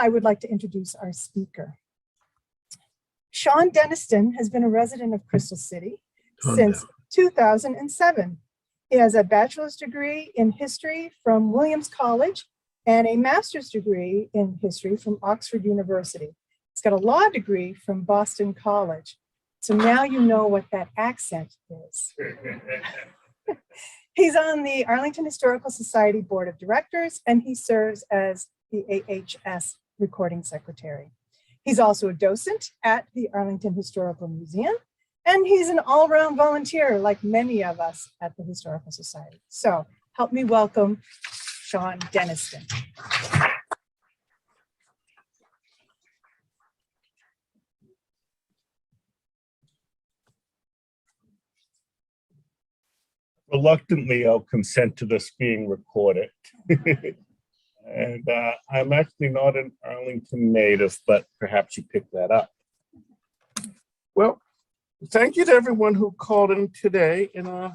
I would like to introduce our speaker. Sean Denniston has been a resident of Crystal City since 2007. He has a bachelor's degree in history from Williams College and a master's degree in history from Oxford University. He's got a law degree from Boston College. So now you know what that accent is. He's on the Arlington Historical Society Board of Directors, and he serves as the AHS Recording Secretary. He's also a docent at the Arlington Historical Museum, and he's an all-around volunteer like many of us at the Historical Society. So help me welcome Sean Denniston. Reluctantly, I'll consent to this being recorded. And I'm actually not an Arlington native, but perhaps you picked that up. Well, thank you to everyone who called in today. And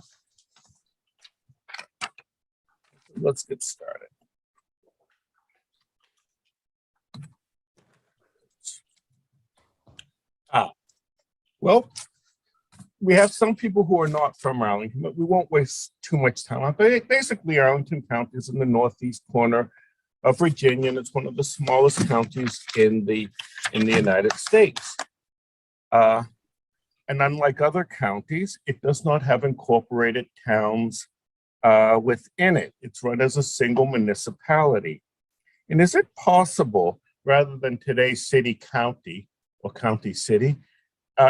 let's get started. Well, we have some people who are not from Arlington, but we won't waste too much time on it. Basically, Arlington County is in the northeast corner of Virginia, and it's one of the smallest counties in the United States. And unlike other counties, it does not have incorporated towns within it. It's run as a single municipality. And is it possible, rather than today's city-county or county-city,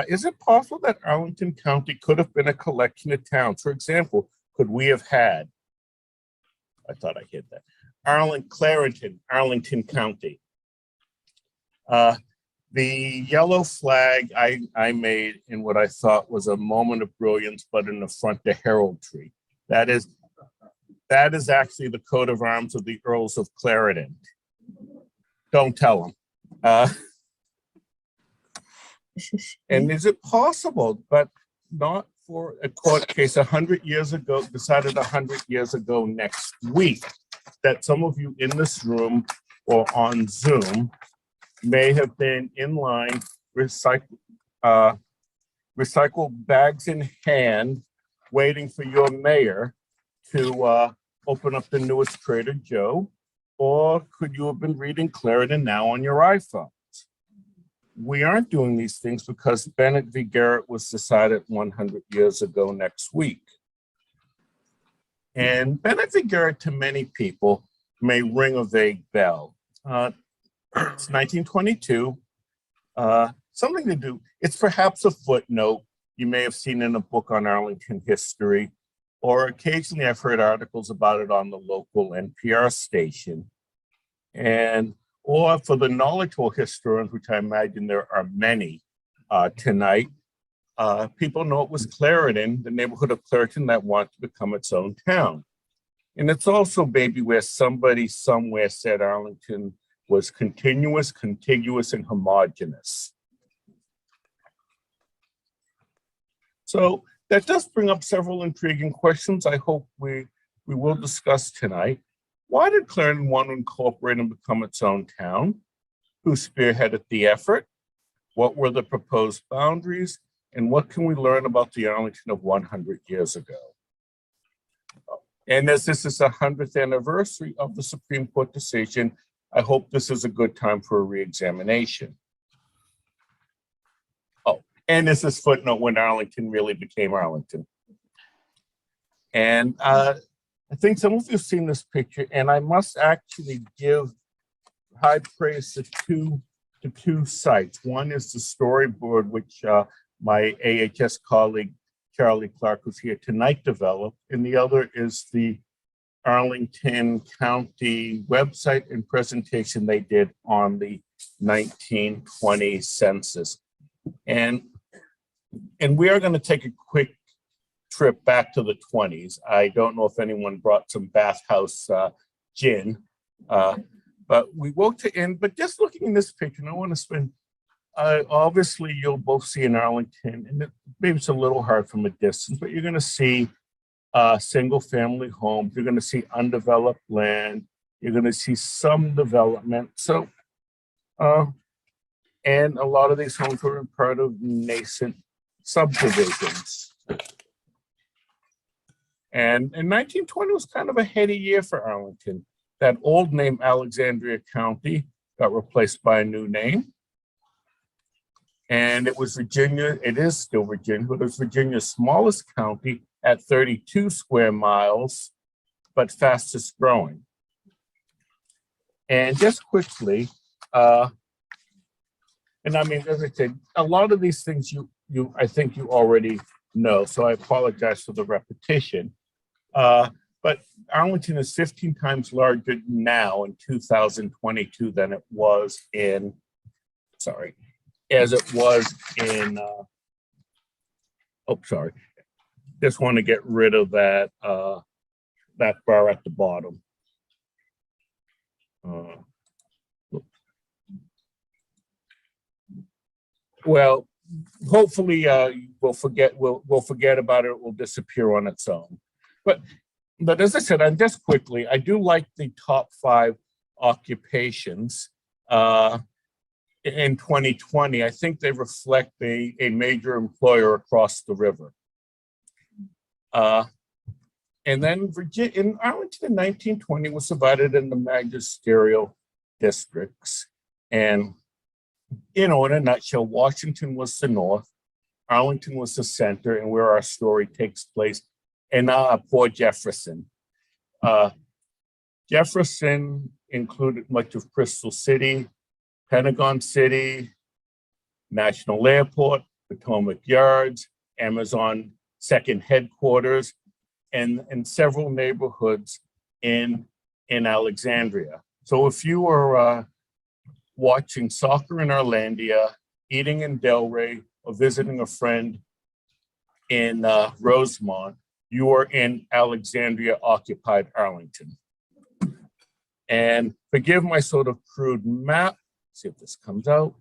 is it possible that Arlington County could have been a collection of towns? For example, could we have had, I thought I hit that, Clarendon, Arlington County. The yellow flag I made in what I thought was a moment of brilliance, but in the front, the heraldry. That is actually the coat of arms of the Earls of Clarendon. Don't tell them. And is it possible, but not for a court case 100 years ago, decided 100 years ago next week, that some of you in this room or on Zoom may have been in line, recycle bags in hand, waiting for your mayor to open up the newest Trader Joe, or could you have been reading Clarendon Now on your iPhone? We aren't doing these things because Bennett v. Garrett was decided 100 years ago next week. And Bennett v. Garrett, to many people, may ring a vague bell. It's 1922, something to do. It's perhaps a footnote you may have seen in a book on Arlington history, or occasionally I've heard articles about it on the local NPR station. Or for the knowledgeable historians, which I imagine there are many tonight, people know it was Clarendon, the neighborhood of Clarendon, that wanted to become its own town. And it's also maybe where somebody somewhere said Arlington was continuous, contiguous, and homogeneous. So that does bring up several intriguing questions I hope we will discuss tonight. Why did Clarendon want to incorporate and become its own town? Who spearheaded the effort? What were the proposed boundaries? And what can we learn about the Arlington of 100 years ago? And as this is the 100th anniversary of the Supreme Court decision, I hope this is a good time for a re-examination. Oh, and this is footnote when Arlington really became Arlington. And I think some of you have seen this picture, and I must actually give high praise to two sites. One is the storyboard, which my AHS colleague, Charlie Clark, who's here tonight, developed, and the other is the Arlington County website and presentation they did on the 1920 census. And we are going to take a quick trip back to the 20s. I don't know if anyone brought some bathhouse gin, but we will to end. But just looking in this picture, and I want to spend, obviously you'll both see in Arlington, and maybe it's a little hard from a distance, but you're going to see single family homes, you're going to see undeveloped land, you're going to see some development. So And a lot of these homes were part of nascent subdivisions. And in 1920 was kind of a heady year for Arlington. That old name, Alexandria County, got replaced by a new name. And it was Virginia, it is still Virginia, but it was Virginia's smallest county at 32 square miles, but fastest growing. And just quickly, and I mean, as I said, a lot of these things I think you already know, so I apologize for the repetition. But Arlington is 15 times larger now in 2022 than it was in, as it was in, just want to get rid of that, that bar at the bottom. Well, hopefully we'll forget about it. It will disappear on its own. But as I said, and just quickly, I do like the top 5 occupations in 2020. I think they reflect a major employer across the river. And then in Arlington in 1920 was divided into magisterial districts. And, you know, in a nutshell, Washington was the north, Arlington was the center, and where our story takes place, and poor Jefferson. Jefferson included much of Crystal City, Pentagon City, National Airport, Potomac Yards, Amazon second headquarters, and several neighborhoods in Alexandria. So if you were watching soccer in Arlandia, eating in Delray, or visiting a friend in Rosemont, you are in Alexandria occupied Arlington. And forgive my sort of crude map. See if this comes out.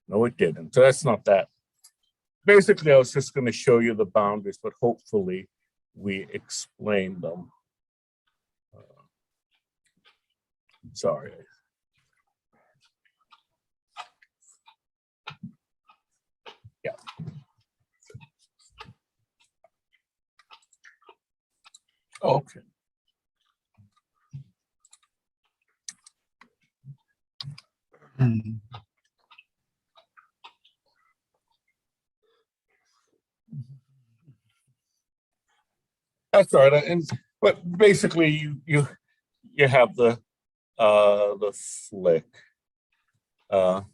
No, it didn't. So that's not that. Basically, I was just going to show you the boundaries, but hopefully we explained them. Sorry. Yeah. Okay. That's all right. But basically, you have the flick. And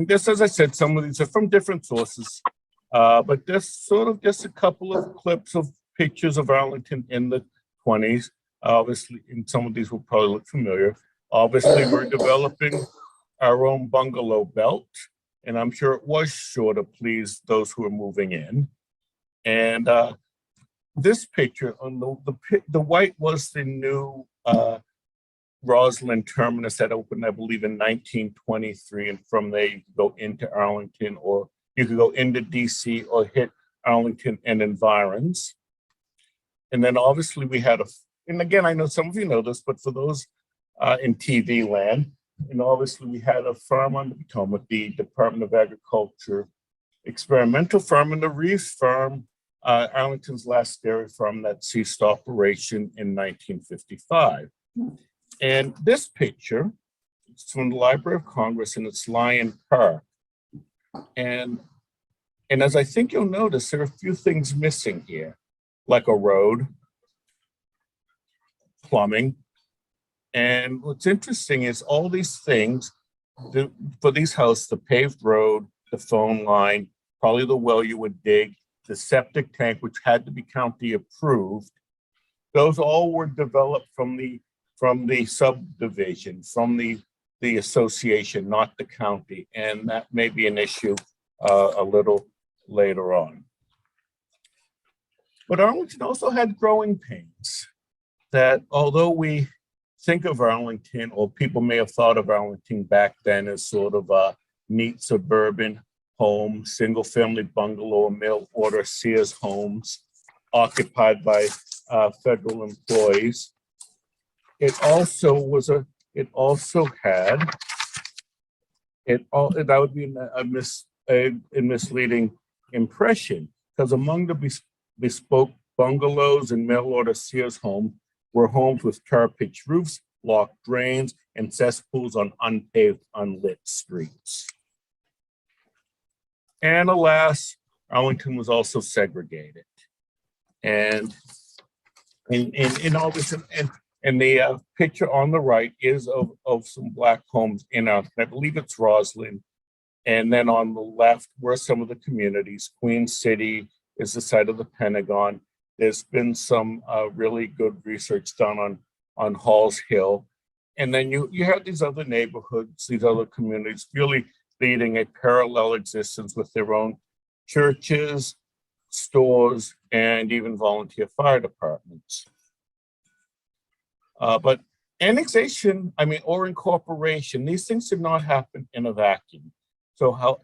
this, as I said, some of these are from different sources, but this sort of just a couple of clips of pictures of Arlington in the 20s. Obviously, and some of these will probably look familiar. Obviously, we're developing our own bungalow belt, and I'm sure it was sure to please those who are moving in. And this picture on the white was the new Roslyn terminus that opened, I believe, in 1923. And from there, you could go into Arlington, or you could go into DC or hit Arlington and environs. And then obviously we had and again, I know some of you know this, but for those in TV land, and obviously we had a farm on the Potomac, the Department of Agriculture experimental farm, and the Reeves farm, Arlington's last dairy farm that ceased operation in 1955. And this picture is from the Library of Congress, and it's Lyon Park. And as I think you'll notice, there are a few things missing here, like a road, plumbing. And what's interesting is all these things, for these houses, the paved road, the phone line, probably the well you would dig, the septic tank, which had to be county approved, those all were developed from the subdivision, from the association, not the county. And that may be an issue a little later on. But Arlington also had growing pains that, although we think of Arlington, or people may have thought of Arlington back then as sort of a neat suburban home, single family bungalow, mail order Sears homes occupied by federal employees. it also had, that would be a misleading impression, because among the bespoke bungalows and mail-order Sears homes were homes with tar pitch roofs, blocked drains, and cesspools on unpaved, unlit streets. And alas, Arlington was also segregated. And in all this, and the picture on the right is of some Black homes in Arlington. I believe it's Roslyn. And then on the left were some of the communities. Queen City is the site of the Pentagon. There's been some really good research done on Halls Hill. And then you have these other neighborhoods, these other communities really leading a parallel existence with their own churches, stores, and even volunteer fire departments. But annexation, or incorporation, these things did not happen in a vacuum. So how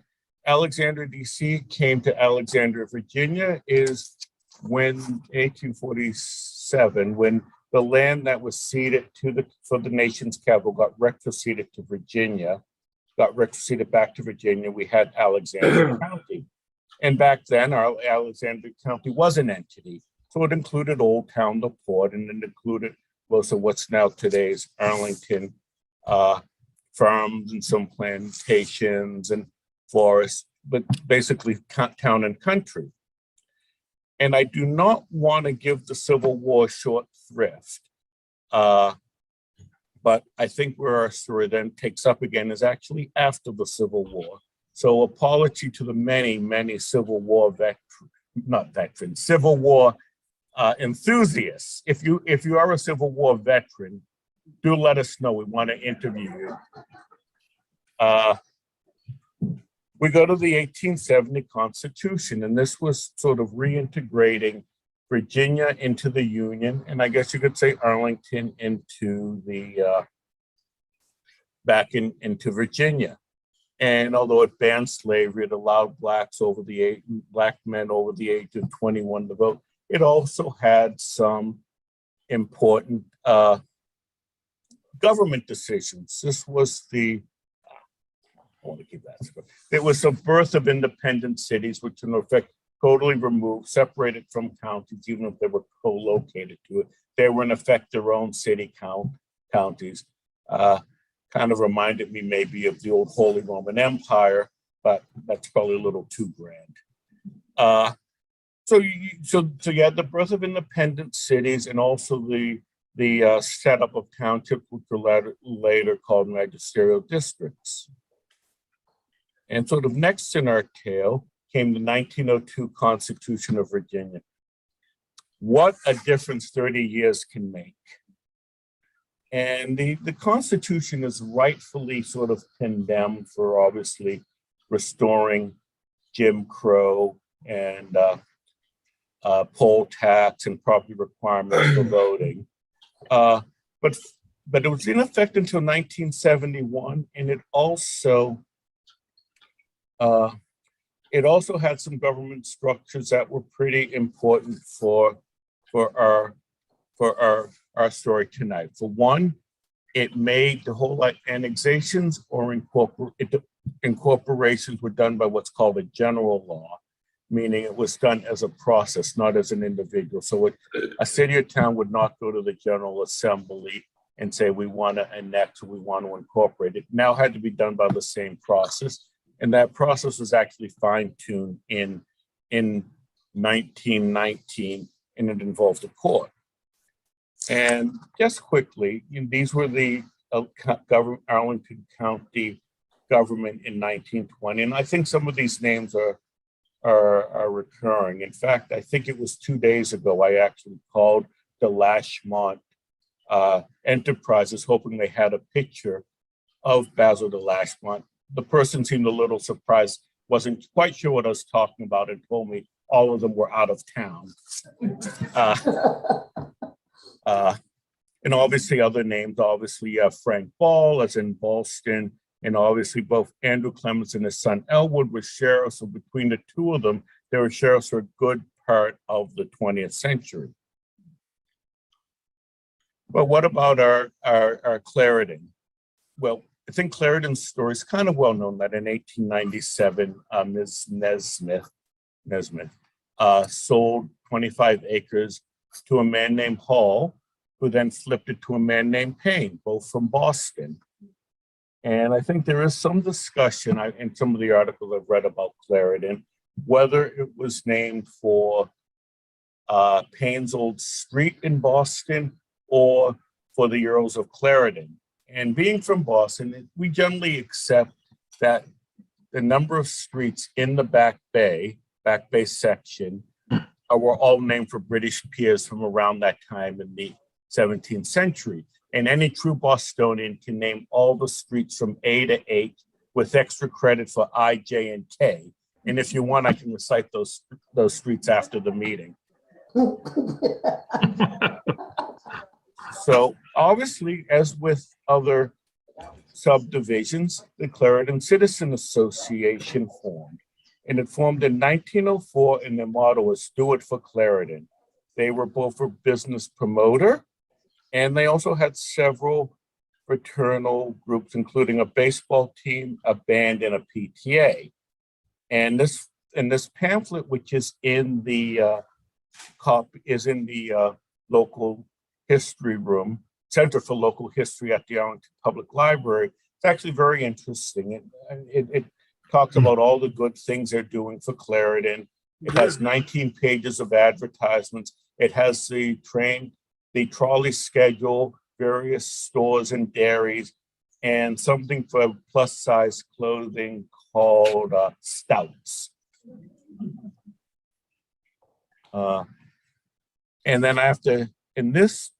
Alexandria, DC came to Alexandria, Virginia is when 1847, when the land that was ceded for the nation's capital got retroceded to Virginia, got retroceded back to Virginia, we had Alexandria County. And back then, our Alexandria County was an entity. So it included Old Town, the port, and it included most of what's now today's Arlington, farms and some plantations and forests, but basically town and country. And I do not want to give the Civil War short thrift, but I think where our story then takes up again is actually after the Civil War. So apology to the many, many Civil War Civil War enthusiasts. If you are a Civil War veteran, do let us know. We want to interview you. We go to the 1870 Constitution, and this was sort of reintegrating Virginia into the Union, and I guess you could say Arlington into the into Virginia. And although it banned slavery, it allowed black men over the age of 21 to vote. It also had some important government decisions. This was it was the birth of independent cities, which in effect totally removed, separated from counties, even if they were co-located to it. They were in effect their own city counties. Kind of reminded me maybe of the old Holy Roman Empire, but that's probably a little too grand. So you had the birth of independent cities and also the setup of townships, which were later called magisterial districts. And sort of next in our tale came the 1902 Constitution of Virginia. What a difference 30 years can make. And the Constitution is rightfully sort of condemned for obviously restoring Jim Crow and poll tax and property requirements for voting. But it was in effect until 1971, and it also had some government structures that were pretty important for our story tonight. For one, it made the whole annexations or incorporations were done by what's called a general law, meaning it was done as a process, not as an individual. So a city or town would not go to the General Assembly and say, we want to annex or we want to incorporate. It now had to be done by the same process. And that process was actually fine-tuned in 1919, and it involved a court. And just quickly, these were the Arlington County government in 1920. And I think some of these names are recurring. In fact, I think it was 2 days ago, I actually called the Lashmont Enterprises, hoping they had a picture of Basil de Lashmont. The person seemed a little surprised, wasn't quite sure what I was talking about, and told me all of them were out of town. And obviously other names, obviously Frank Ball, as in Ballston, and obviously both Andrew Clemens and his son Elwood were sheriffs. So between the two of them, they were sheriffs for a good part of the 20th century. Well, what about our Clarendon? Well, I think Clarendon's story is kind of well known that in 1897, Ms. Nesmith sold 25 acres to a man named Hall, who then flipped it to a man named Payne, both from Boston. And I think there is some discussion in some of the articles I've read about Clarendon, whether it was named for Payne's old street in Boston or for the Earls of Clarendon. And being from Boston, we generally accept that the number of streets in the Back Bay section were all named for British peers from around that time in the 17th century. And any true Bostonian can name all the streets from A to H with extra credit for I, J, and K. And if you want, I can recite those streets after the meeting. So obviously, as with other subdivisions, the Clarendon Citizen Association formed. And it formed in 1904, and their motto was "Do it for Clarendon." They were both a business promoter, and they also had several fraternal groups, including a baseball team, a band, and a PTA. And this pamphlet, which is in the local history room, Center for Local History at the Arlington Public Library. It's actually very interesting. It talks about all the good things they're doing for Clarendon. It has 19 pages of advertisements. It has the trolley schedule, various stores and dairies, and something for plus size clothing called Stouts. And then and this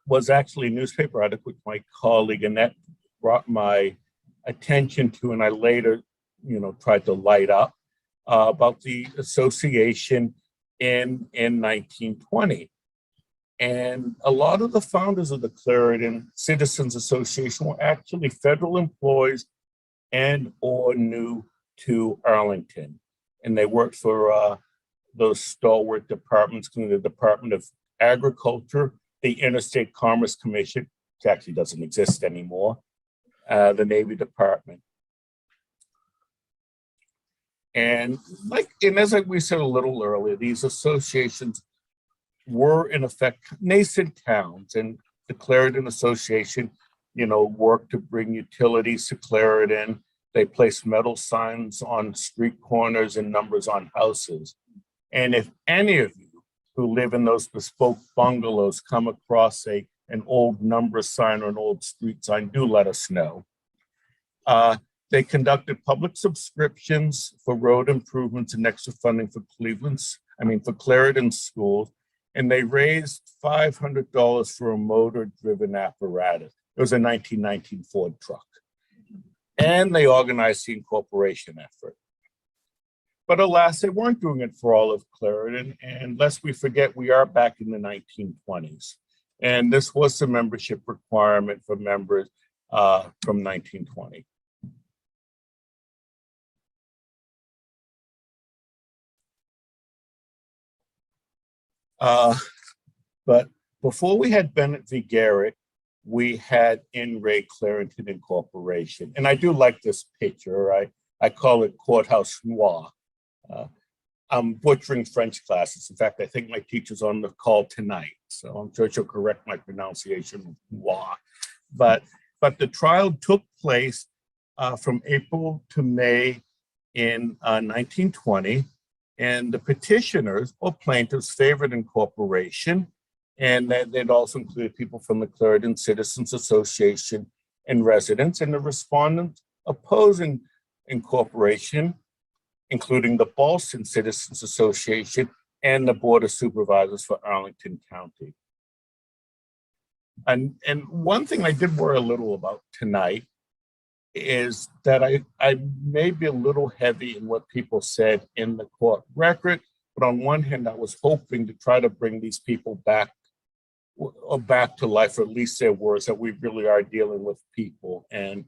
was actually a newspaper article which my colleague Annette brought my attention to, and I later, tried to light up about the association in 1920. And a lot of the founders of the Clarendon Citizens Association were actually federal employees and or new to Arlington. And they worked for those stalwart departments, including the Department of Agriculture, the Interstate Commerce Commission, which actually doesn't exist anymore, the Navy Department. And as we said a little earlier, these associations were in effect nascent towns, and the Clarendon Association, worked to bring utilities to Clarendon. They placed metal signs on street corners and numbers on houses. And if any of you who live in those bespoke bungalows come across an old number sign or an old street sign, do let us know. They conducted public subscriptions for road improvements and extra funding for Clarendon schools, and they raised $500 for a motor-driven apparatus. It was a 1919 Ford truck. And they organized the incorporation effort. But alas, they weren't doing it for all of Clarendon. And lest we forget, we are back in the 1920s. And this was the membership requirement for members from 1920. But before we had Bennett v. Garrett, we had In Re Clarendon Incorporation. And I do like this picture. I call it Courthouse Noir. I'm butchering French classes. In fact, I think my teacher's on the call tonight, so I'm sure she'll correct my pronunciation of noir. But the trial took place from April to May in 1920, and the petitioners or plaintiffs favored incorporation, and they'd also included people from the Clarendon Citizens Association and residents, and the respondents opposing incorporation, including the Boston Citizens Association and the Board of Supervisors for Arlington County. And one thing I did worry a little about tonight is that I may be a little heavy in what people said in the court record, but on one hand, I was hoping to try to bring these people back to life, or at least their words, that we really are dealing with people. And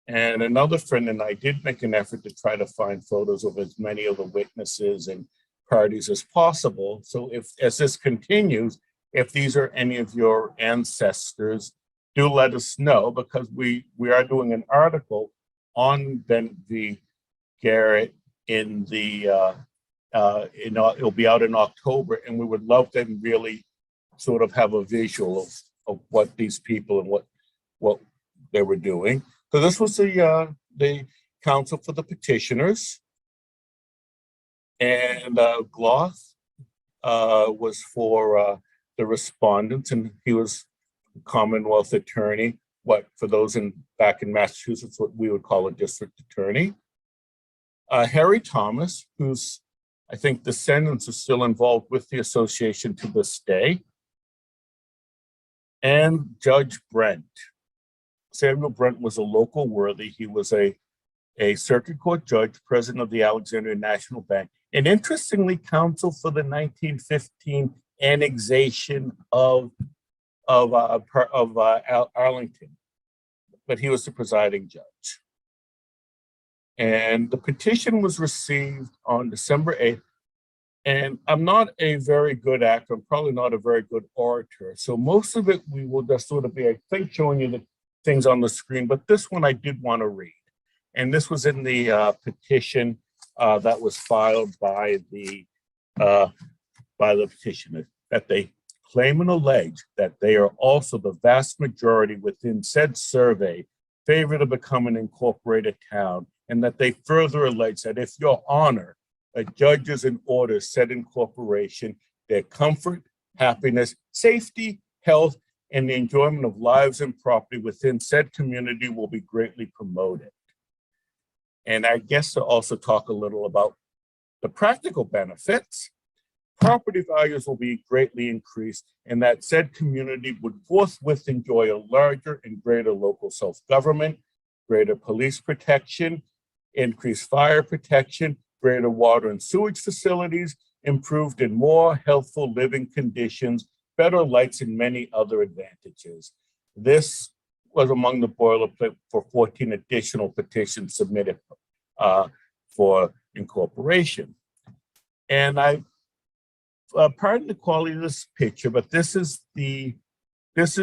another friend and I did make an effort to try to find photos of as many of the witnesses and parties as possible. So as this continues, if these are any of your ancestors, do let us know, because we are doing an article on Bennett v. Garrett in the it'll be out in October, and we would love to really sort of have a visual of what these people and what they were doing. So this was the counsel for the petitioners, and Gloth was for the respondents, and he was a Commonwealth attorney. For those back in Massachusetts, what we would call a district attorney. Harry Thomas, who's, I think, descendants are still involved with the association to this day, and Judge Brent. Samuel Brent was a local worthy. He was a circuit court judge, president of the Alexandria National Bank, and interestingly, counsel for the 1915 annexation of Arlington, but he was the presiding judge. And the petition was received on December 8th. And I'm not a very good actor. I'm probably not a very good orator. So most of it, we will just sort of be, I think, showing you the things on the screen. But this one I did want to read. And this was in the petition that was filed by the petitioner, that they claim and allege that they are also the vast majority within said survey favor to become an incorporated town, and that they further allege that if your honor, judges and orders said incorporation, their comfort, happiness, safety, health, and the enjoyment of lives and property within said community will be greatly promoted. And I guess to also talk a little about the practical benefits. Property values will be greatly increased, and that said community would forthwith enjoy a larger and greater local self-government, greater police protection, increased fire protection, greater water and sewage facilities, improved and more healthful living conditions, better lights, and many other advantages. This was among the boilerplate for 14 additional petitions submitted for incorporation. And pardon the quality of this picture, but this is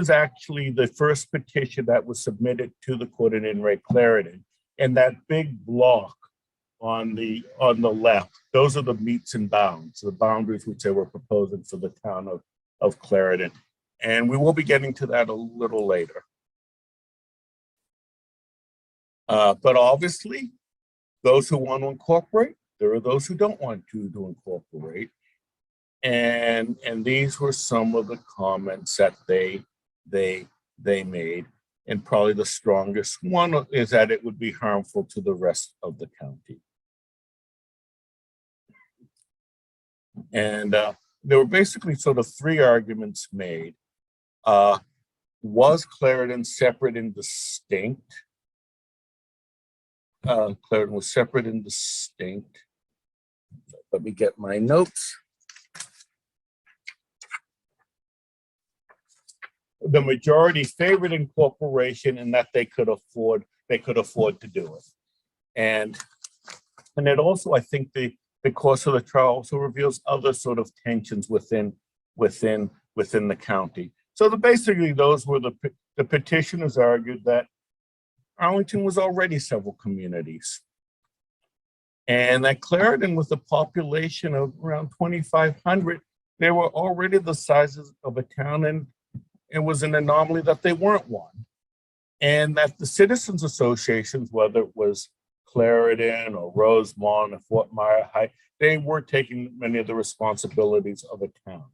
actually the first petition that was submitted to the court in Clarendon. And that big block on the left, those are the meets and bounds, the boundaries which they were proposing for the town of Clarendon. And we will be getting to that a little later. But obviously, those who want to incorporate, there are those who don't want to incorporate. And these were some of the comments that they made. And probably the strongest one is that it would be harmful to the rest of the county. And there were basically sort of three arguments made. Was Clarendon separate and distinct? Clarendon was separate and distinct. Let me get my notes. The majority favored incorporation, and that they could afford to do it. And it also, I think, the course of the trial also reveals other sort of tensions within the county. So basically, those were the petitioners argued that Arlington was already several communities, and that Clarendon, with a population of around 2,500, they were already the sizes of a town, and it was an anomaly that they weren't one. And that the citizens associations, whether it was Clarendon or Rosemont or Fort Myer High, they were taking many of the responsibilities of a town.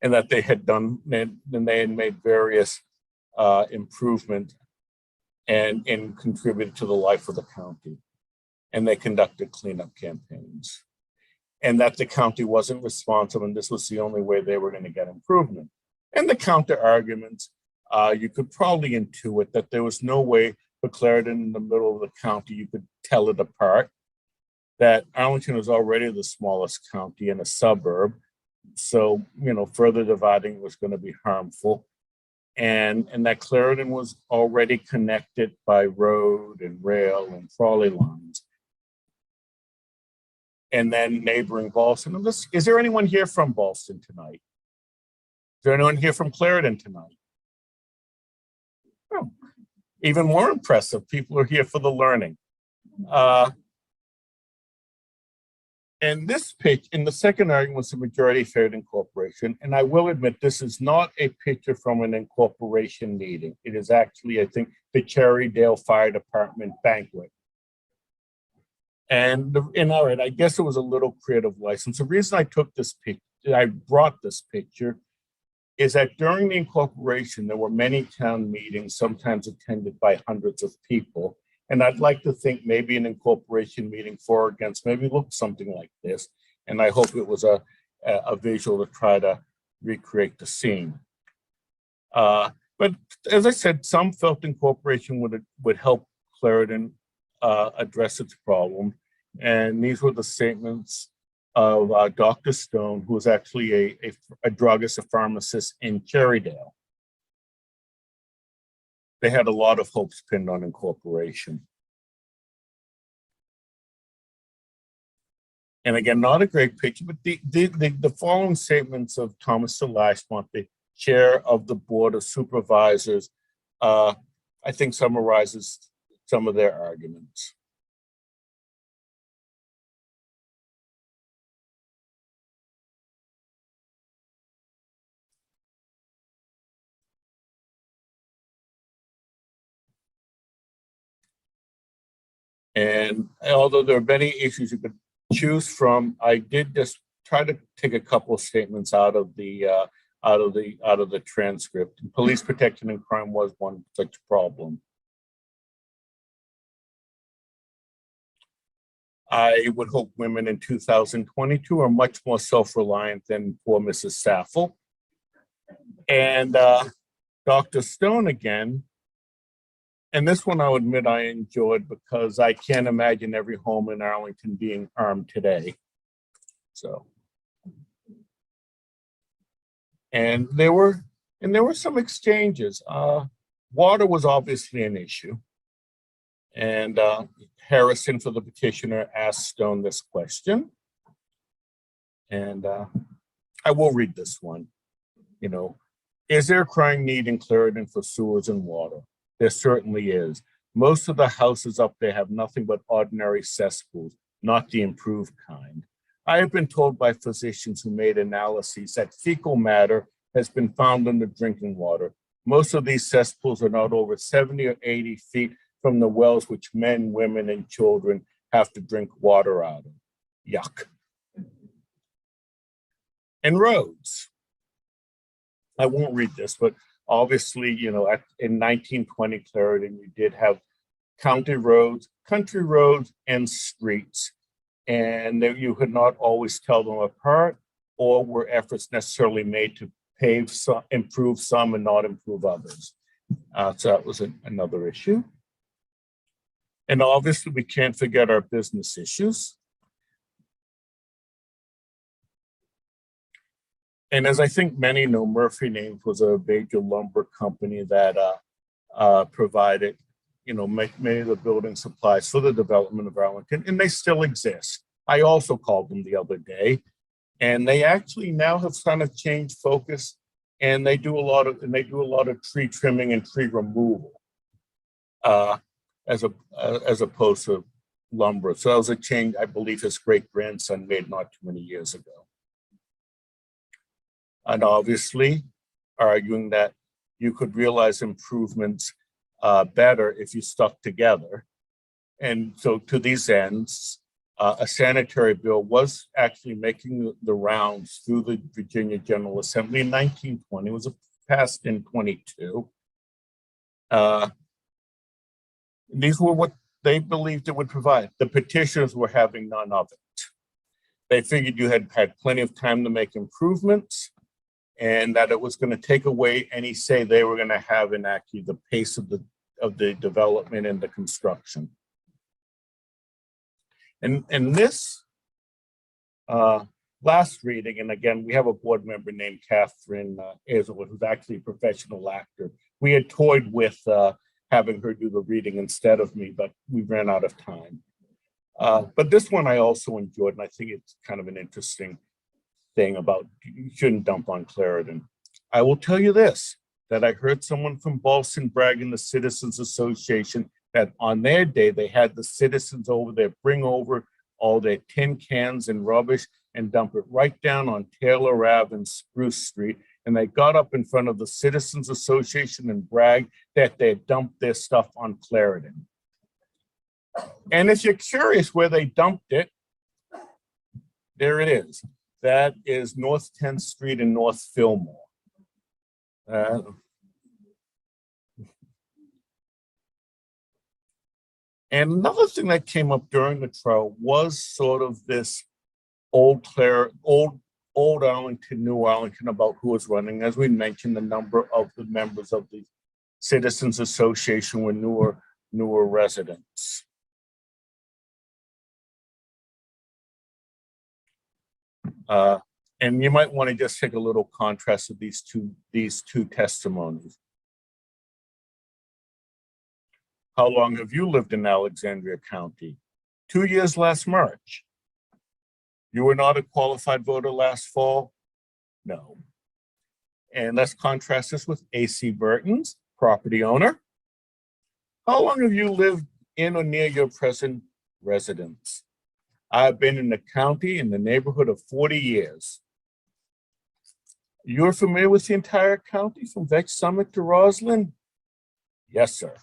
And that they had made various improvements and contributed to the life of the county. And they conducted cleanup campaigns. And that the county wasn't responsible, and this was the only way they were going to get improvement. And the counter arguments, you could probably intuit that there was no way for Clarendon in the middle of the county, you could tell it apart, that Arlington was already the smallest county in a suburb. So, further dividing was going to be harmful. And that Clarendon was already connected by road and rail and trolley lines. And then neighboring Boston. Is there anyone here from Boston tonight? there anyone here from Clarendon tonight? Oh, even more impressive, people are here for the learning. And this pitch in the second argument was the majority favored incorporation. And I will admit, this is not a picture from an incorporation meeting. It is actually, I think, the Cherrydale Fire Department banquet. And all right, I guess it was a little creative license. The reason I took this picture, I brought this picture, is that during the incorporation, there were many town meetings, sometimes attended by hundreds of people. And I'd like to think maybe an incorporation meeting for or against maybe looked something like this. And I hope it was a visual to try to recreate the scene. But as I said, some felt incorporation would help Clarendon address its problem. And these were the statements of Dr. Stone, who was actually a druggist, a pharmacist in Cherrydale. They had a lot of hopes pinned on incorporation. And again, not a great picture, but the following statements of Thomas Delashmont, the chair of the Board of Supervisors, I think summarizes some of their arguments. And although there are many issues you could choose from, I did just try to take a couple of statements out of the transcript. Police protection and crime was one such problem. I would hope women in 2022 are much more self-reliant than poor Mrs. Saffel. And Dr. Stone again. And this one I'll admit I enjoyed because I can't imagine every home in Arlington being armed today. So, and there were some exchanges. Water was obviously an issue. And Harrison, for the petitioner, asked Stone this question. And I will read this one. You know, is there a crying need in Clarendon for sewers and water? There certainly is. Most of the houses up there have nothing but ordinary cesspools, not the improved kind. I have been told by physicians who made analyses that fecal matter has been found in the drinking water. Most of these cesspools are not over 70 or 80 feet from the wells which men, women, and children have to drink water out of. Yuck. And roads. I won't read this, but obviously, you know, in 1920 Clarendon, you did have county roads, country roads, and streets. And you could not always tell them apart, or were efforts necessarily made to pave some, improve some and not improve others. So that was another issue. And obviously, we can't forget our business issues. And as I think many know, Murphy Names was a major lumber company that provided, you know, many of the building supplies for the development of Arlington, and they still exist. I also called them the other day, and they actually now have kind of changed focus, and they do a lot of tree trimming and tree removal, as opposed to lumber. So that was a change I believe his great grandson made not too many years ago. And obviously arguing that you could realize improvements better if you stuck together. And so to these ends, a sanitary bill was actually making the rounds through the Virginia General Assembly in 1920. It was passed in 22. These were what they believed it would provide. The petitioners were having none of it. They figured you had plenty of time to make improvements, and that it was going to take away any say they were going to have in actually the pace of the development and the construction. And this last reading, and again, we have a board member named Catherine Hazelwood, who's actually a professional actor. We had toyed with having her do the reading instead of me, but we ran out of time. But this one I also enjoyed, and I think it's kind of an interesting thing about you shouldn't dump on Clarendon. I will tell you this, that I heard someone from Boston brag in the Citizens Association that on their day, they had the citizens over there bring over all their tin cans and rubbish and dump it right down on Taylor Ave and Spruce Street. And they got up in front of the Citizens Association and bragged that they had dumped their stuff on Clarendon. And if you're curious where they dumped it, there it is. That is North 10th Street and North Fillmore. And another thing that came up during the trial was sort of this old Arlington, new Arlington about who was running. As we mentioned, the number of the members of the Citizens Association were newer residents. And you might want to just take a little contrast of these two testimonies. How long have you lived in Alexandria County? 2 years last March. You were not a qualified voter last fall? No. And let's contrast this with AC Burton's property owner. How long have you lived in or near your present residence? I've been in the county in the neighborhood of 40 years. You're familiar with the entire county from Vex Summit to Roslyn? Yes, sir.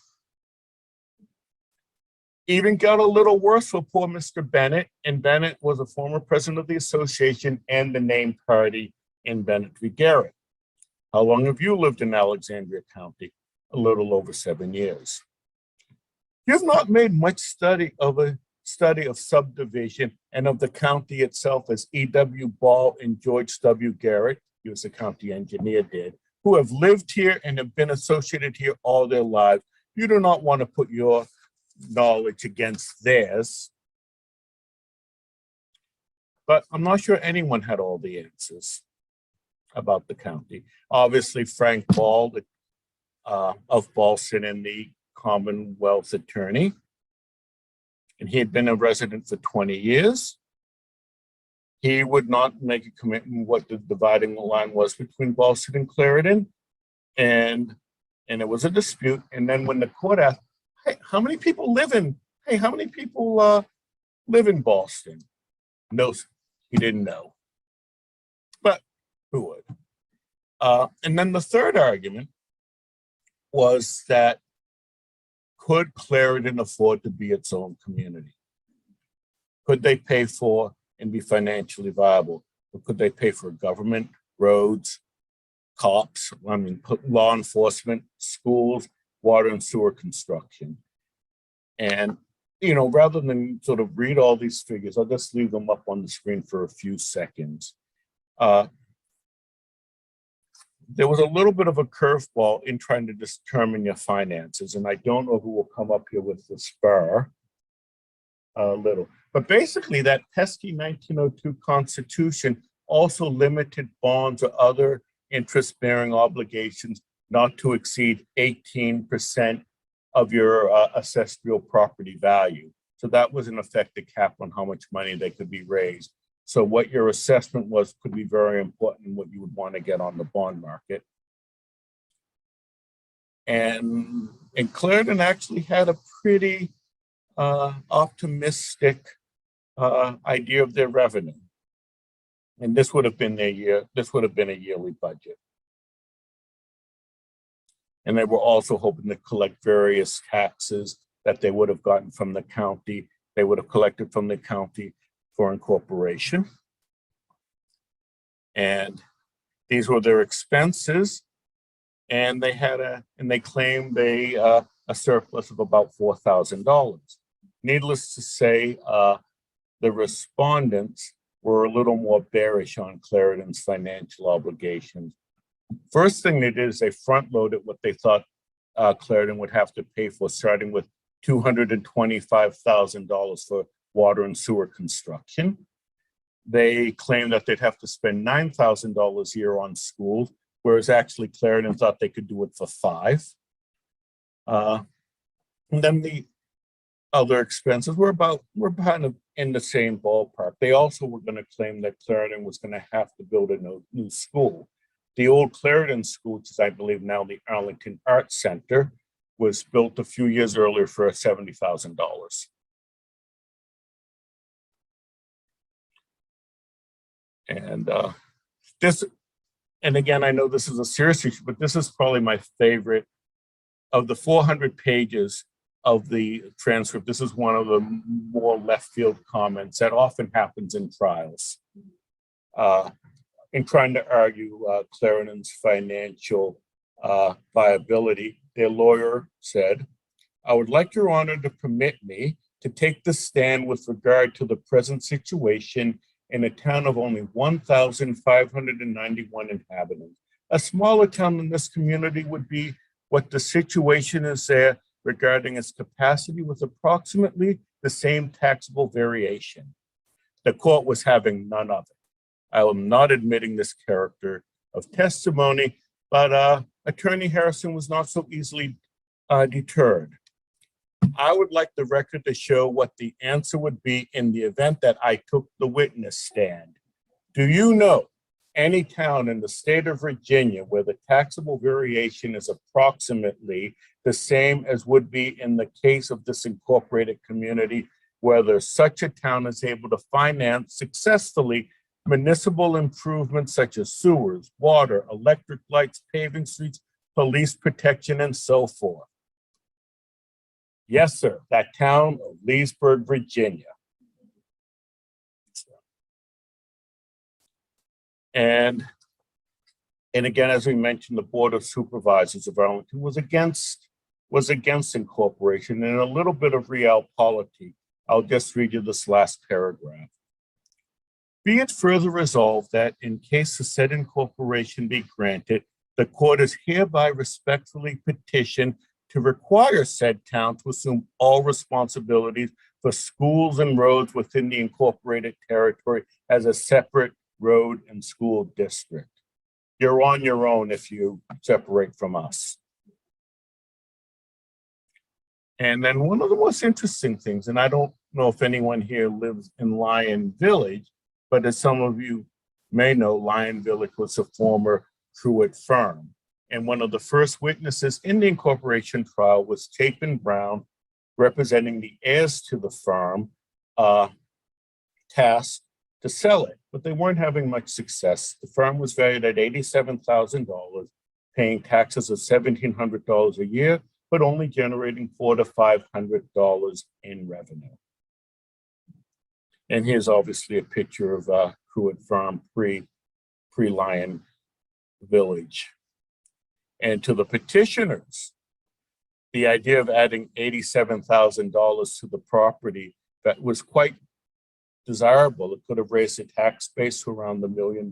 Even got a little worse for poor Mr. Bennett, and Bennett was a former president of the association and the named party in Bennett v. Garrett. How long have you lived in Alexandria County? A little over 7 years. You've not made much study of subdivision and of the county itself as E.W. Ball and George W. Garrett, he was a county engineer, did, who have lived here and have been associated here all their lives. You do not want to put your knowledge against theirs. But I'm not sure anyone had all the answers about the county. Obviously, Frank Ball of Boston and the Commonwealth attorney, and he had been a resident for 20 years. He would not make a commitment what the dividing line was between Boston and Clarendon, and it was a dispute. And then when the court asked, hey, how many people live in Boston? No, he didn't know. But who would? And then the third argument was that could Clarendon afford to be its own community? Could they pay for and be financially viable? Or could they pay for government, roads, cops, law enforcement, schools, water and sewer construction? And, rather than sort of read all these figures, I'll just leave them up on the screen for a few seconds. There was a little bit of a curveball in trying to determine your finances, and I don't know who will come up here with the spur but basically that pesky 1902 Constitution also limited bonds or other interest-bearing obligations not to exceed 18% of your assessed real property value. So that was in effect a cap on how much money they could be raised. So what your assessment was could be very important in what you would want to get on the bond market. And Clarendon actually had a pretty optimistic idea of their revenue. And this would have been a yearly budget. And they were also hoping to collect various taxes that they would have gotten from the county. They would have collected from the county for incorporation. And these were their expenses. And they claimed a surplus of about $4,000. Needless to say, the respondents were a little more bearish on Clarendon's financial obligations. First thing they did is they front-loaded what they thought Clarendon would have to pay for, starting with $225,000 for water and sewer construction. They claimed that they'd have to spend $9,000 a year on schools, whereas actually Clarendon thought they could do it for $5,000. And then the other expenses were kind of in the same ballpark. They also were going to claim that Clarendon was going to have to build a new school. The old Clarendon School, which is, I believe, now the Arlington Arts Center, was built a few years earlier for $70,000. And and again, I know this is a serious issue, but this is probably my favorite of the 400 pages of the transcript. This is one of the more left field comments that often happens in trials. In trying to argue Clarendon's financial viability, their lawyer said, "I would like Your Honor to permit me to take the stand with regard to the present situation in a town of only 1,591 inhabitants. A smaller town in this community would be what the situation is there regarding its capacity with approximately the same taxable variation." The court was having none of it. I am not admitting this character of testimony, but Attorney Harrison was not so easily deterred. I would like the record to show what the answer would be in the event that I took the witness stand. Do you know any town in the state of Virginia where the taxable variation is approximately the same as would be in the case of this incorporated community, whether such a town is able to finance successfully municipal improvements such as sewers, water, electric lights, paving streets, police protection, and so forth? Yes, sir, that town of Leesburg, Virginia. And again, as we mentioned, the Board of Supervisors of Arlington was against incorporation. And a little bit of realpolitik. I'll just read you this last paragraph. Be it further resolved that in case the said incorporation be granted, the court is hereby respectfully petitioned to require said town to assume all responsibilities for schools and roads within the incorporated territory as a separate road and school district. You're on your own if you separate from us. And then one of the most interesting things, and I don't know if anyone here lives in Lion Village, but as some of you may know, Lion Village was a former Truett firm. And one of the first witnesses in the incorporation trial was Chapin Brown, representing the heirs to the firm, tasked to sell it, but they weren't having much success. The firm was valued at $87,000, paying taxes of $1,700 a year, but only generating $400 to $500 in revenue. And here's obviously a picture of Truett Farm pre-Lion Village. And to the petitioners, the idea of adding $87,000 to the property that was quite desirable. It could have raised the tax base to around $1 million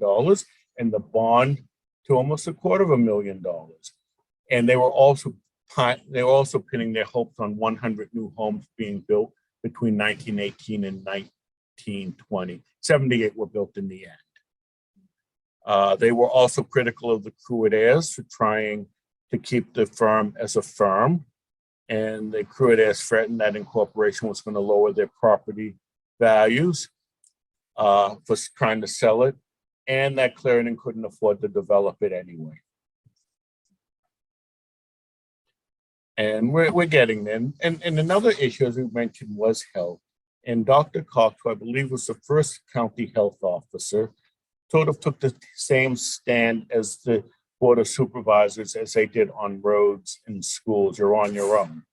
and the bond to almost $250,000. And they were also pinning their hopes on 100 new homes being built between 1918 and 1920. 78 were built in the end. They were also critical of the Truett heirs for trying to keep the firm as a firm. And the Truett heirs threatened that incorporation was going to lower their property values for trying to sell it, and that Clarendon couldn't afford to develop it anyway. And we're getting there. And another issue, as we mentioned, was health. And Dr. Cox, who I believe was the first county health officer, sort of took the same stand as the Board of Supervisors as they did on roads and schools. You're on your own.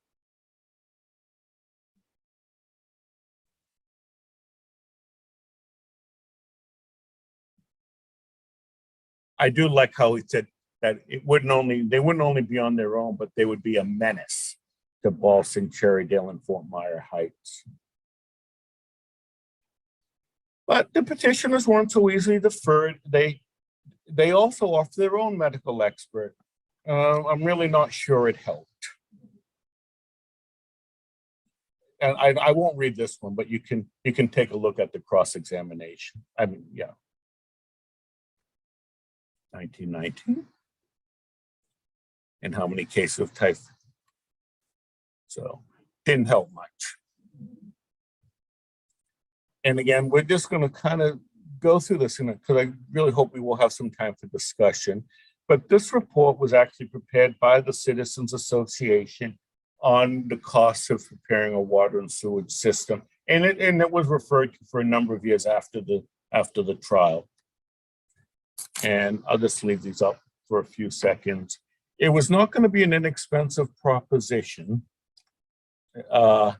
I do like how he said that they wouldn't only be on their own, but they would be a menace to Boston, Cherrydale, and Fort Myers Heights. But the petitioners weren't so easily deferred. They also offered their own medical expert. I'm really not sure it helped. And I won't read this one, but you can take a look at the cross-examination. I mean, yeah. 1919. And how many cases of typhoid? So didn't help much. And again, we're just going to kind of go through this because I really hope we will have some time for discussion. But this report was actually prepared by the Citizens Association on the costs of preparing a water and sewage system. And it was referred to for a number of years after the trial. And I'll just leave these up for a few seconds. It was not going to be an inexpensive proposition. And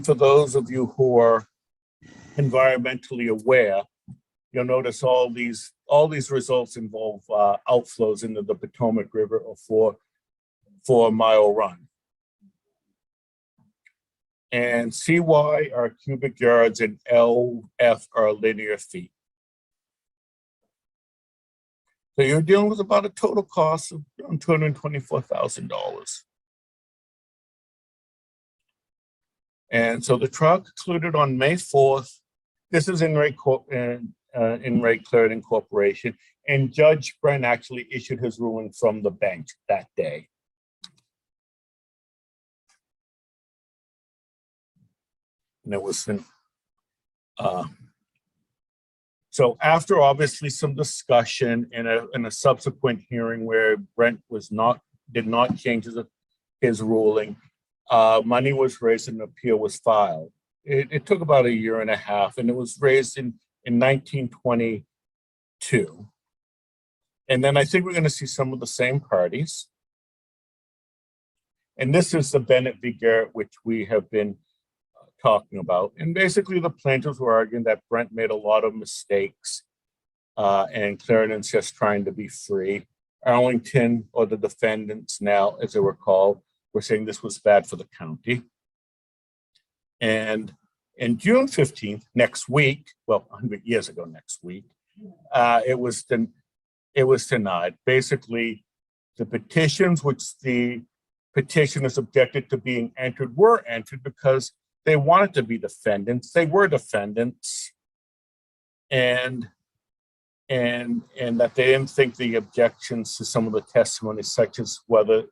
for those of you who are environmentally aware, you'll notice all these results involve outflows into the Potomac River or 4 mile run. And CY are cubic yards and LF are linear feet. So you're dealing with about a total cost of $224,000. And so the trial concluded on May 4th. This is in Ray Clarendon Corporation, and Judge Brent actually issued his ruling from the bench that day. And it was so after obviously some discussion in a subsequent hearing where Brent did not change his ruling, money was raised and an appeal was filed. It took about a year and a half, and it was raised in 1922. And then I think we're going to see some of the same parties. And this is the Bennett v. Garrett, which we have been talking about. And basically the plaintiffs were arguing that Brent made a lot of mistakes and Clarendon's just trying to be free. Arlington, or the defendants now, as they were called, were saying this was bad for the county. And in June 15th, next week, well, 100 years ago next week, it was denied. Basically, the petitions which the petitioners objected to being entered were entered because they wanted to be defendants. They were defendants, and that they didn't think the objections to some of the testimony, such as whether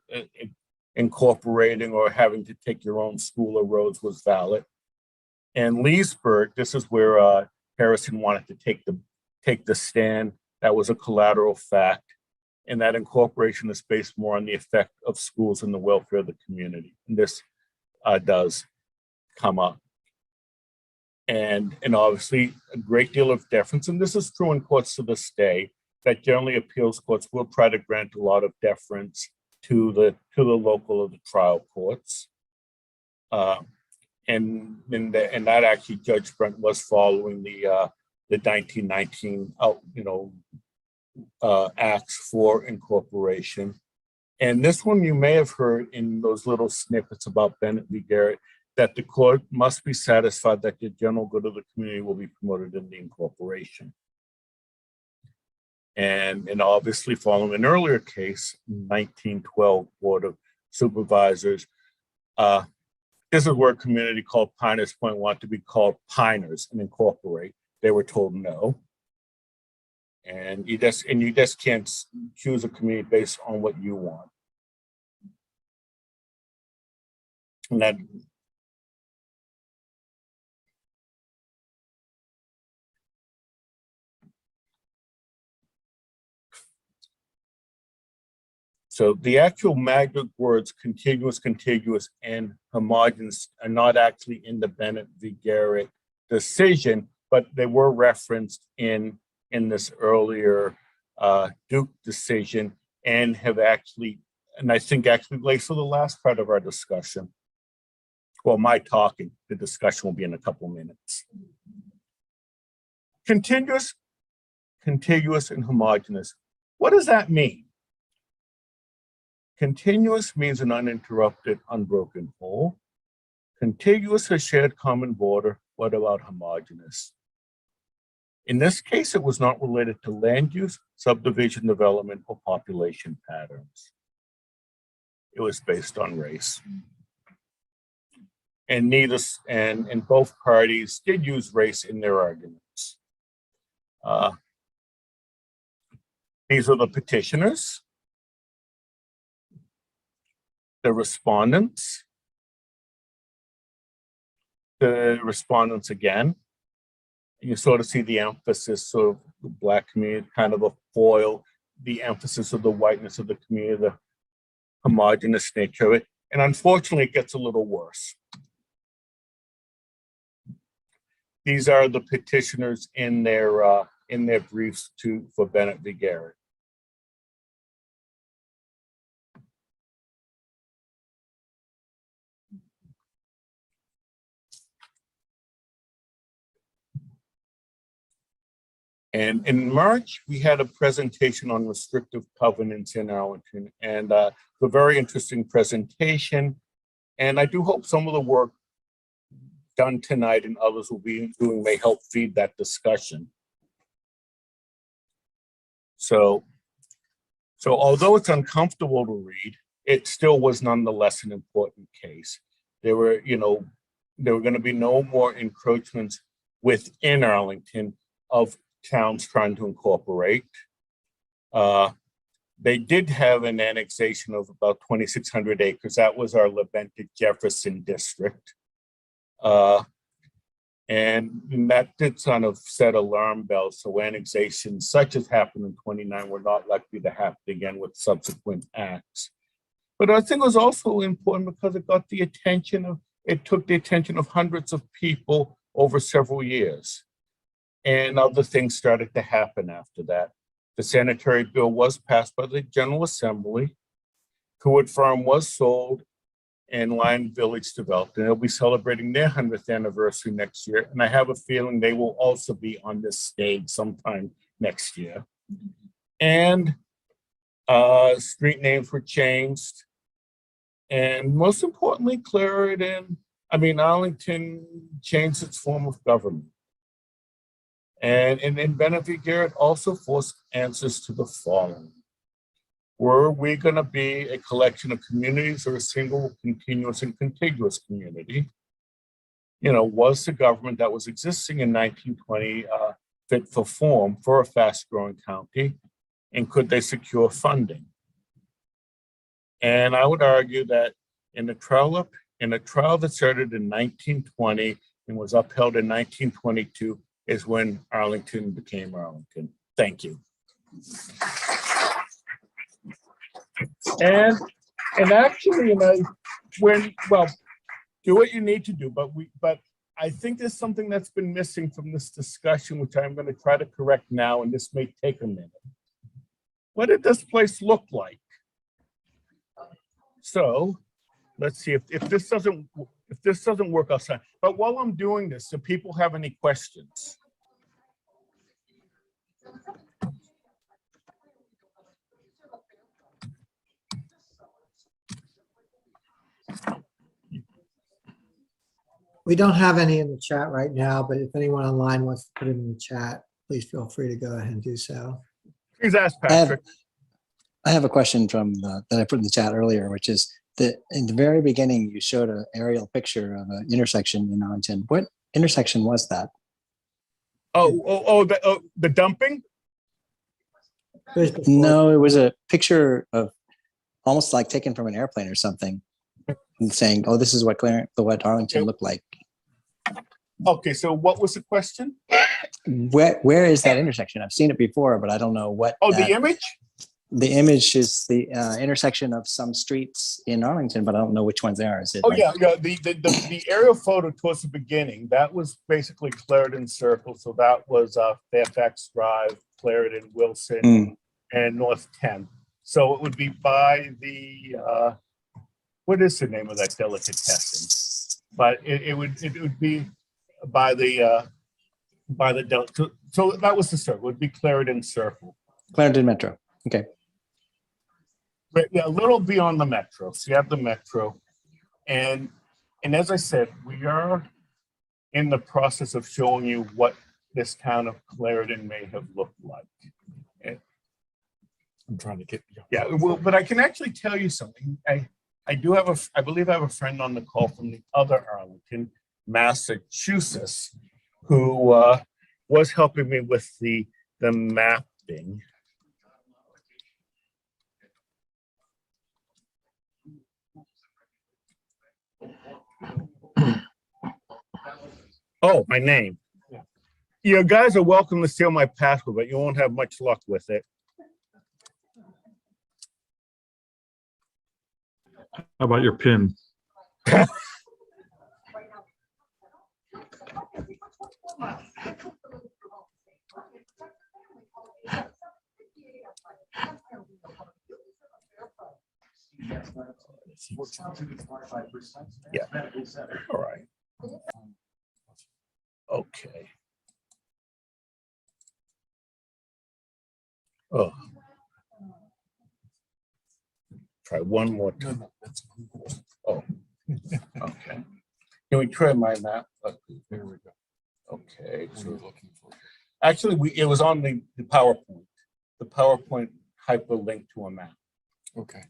incorporating or having to take your own school or roads, was valid. And Leesburg, this is where Harrison wanted to take the stand. That was a collateral fact, and that incorporation is based more on the effect of schools and the welfare of the community. And this does come up. And obviously a great deal of deference, and this is true in courts to this day, that generally appeals courts will try to grant a lot of deference to the local of the trial courts. And that actually Judge Brent was following the 1919 acts for incorporation. And this one you may have heard in those little snippets about Bennett v. Garrett, that the court must be satisfied that the general good of the community will be promoted in the incorporation. And obviously following an earlier case, 1912 Board of Supervisors, this is where a community called Piners Point wanted to be called Piners and incorporate. They were told no. And you just can't choose a community based on what you want. And that so the actual magic words contiguous, contiguous, and homogeneous are not actually in the Bennett v. Garrett decision, but they were referenced in this earlier Duke decision, and have actually, and I think actually relates to the last part of our discussion. Well, my talking, the discussion will be in a couple minutes. Contiguous, contiguous, and homogeneous. What does that mean? Continuous means an uninterrupted, unbroken whole. Contiguous has shared common border. What about homogeneous? In this case, it was not related to land use, subdivision development, or population patterns. It was based on race. And both parties did use race in their arguments. These are the petitioners, the respondents again, You sort of see the emphasis of the Black community, kind of a foil, the emphasis of the whiteness of the community, the homogenous nature of it. And unfortunately, it gets a little worse. These are the petitioners in their briefs for Bennett v. Garrett. And in March, we had a presentation on restrictive covenants in Arlington, and a very interesting presentation. And I do hope some of the work done tonight and others will be doing may help feed that discussion. So although it's uncomfortable to read, it still was nonetheless an important case. There were going to be no more encroachments within Arlington of towns trying to incorporate. They did have an annexation of about 2,600 acres. That was our Labenta Jefferson district. And that did kind of set alarm bells. So annexations such as happened in 29 were not likely to happen again with subsequent acts. But I think it was also important because it took the attention of hundreds of people over several years. And other things started to happen after that. The sanitary bill was passed by the General Assembly. Coolwood Farm was sold and Lion Village developed, and they'll be celebrating their 100th anniversary next year. And I have a feeling they will also be on this stage sometime next year. And street names were changed. And most importantly, Arlington changed its form of government. And Bennett v. Garrett also forced answers to the following. Were we going to be a collection of communities or a single continuous and contiguous community? Was the government that was existing in 1920 fit for form for a fast-growing county? And could they secure funding? And I would argue that in a trial that started in 1920 and was upheld in 1922 is when Arlington became Arlington. Thank you. And actually, do what you need to do, but I think there's something that's been missing from this discussion, which I'm going to try to correct now, and this may take a minute. What did this place look like? So let's see if this doesn't work outside. But while I'm doing this, do people have any questions? We don't have any in the chat right now, but if anyone online wants to put it in the chat, please feel free to go ahead and do so. Please ask Patrick. I have a question from that I put in the chat earlier, which is that in the very beginning, you showed an aerial picture of an intersection in Arlington. What intersection was that? The dumping? No, it was a picture of almost like taken from an airplane or something, and saying, "Oh, this is what Arlington looked like." Okay, so what was the question? Where is that intersection? I've seen it before, but I don't know what. Oh, the image? The image is the intersection of some streets in Arlington, but I don't know which ones they are. Is it? Yeah. The aerial photo towards the beginning, that was basically Clarendon Circle. So that was Fairfax Drive, Clarendon, Wilson, and North 10. So it would be by the what is the name of that delicatessen? But it would be by the so that was the circle. It would be Clarendon Circle. Clarendon Metro. Okay. But yeah, a little beyond the metro. So you have the metro, and as I said, we are in the process of showing you what this town of Clarendon may have looked like. And I'm trying to get but I can actually tell you something. I believe I have a friend on the call from the other Arlington, Massachusetts, who was helping me with the mapping. Oh, my name. You guys are welcome to steal my password, but you won't have much luck with it. How about your pin? Yeah. All right. Okay. Oh. Try one more time. Oh. Okay. Can we try my map? There we go. Okay. So actually, it was on the PowerPoint. The PowerPoint hyperlink to a map. Okay.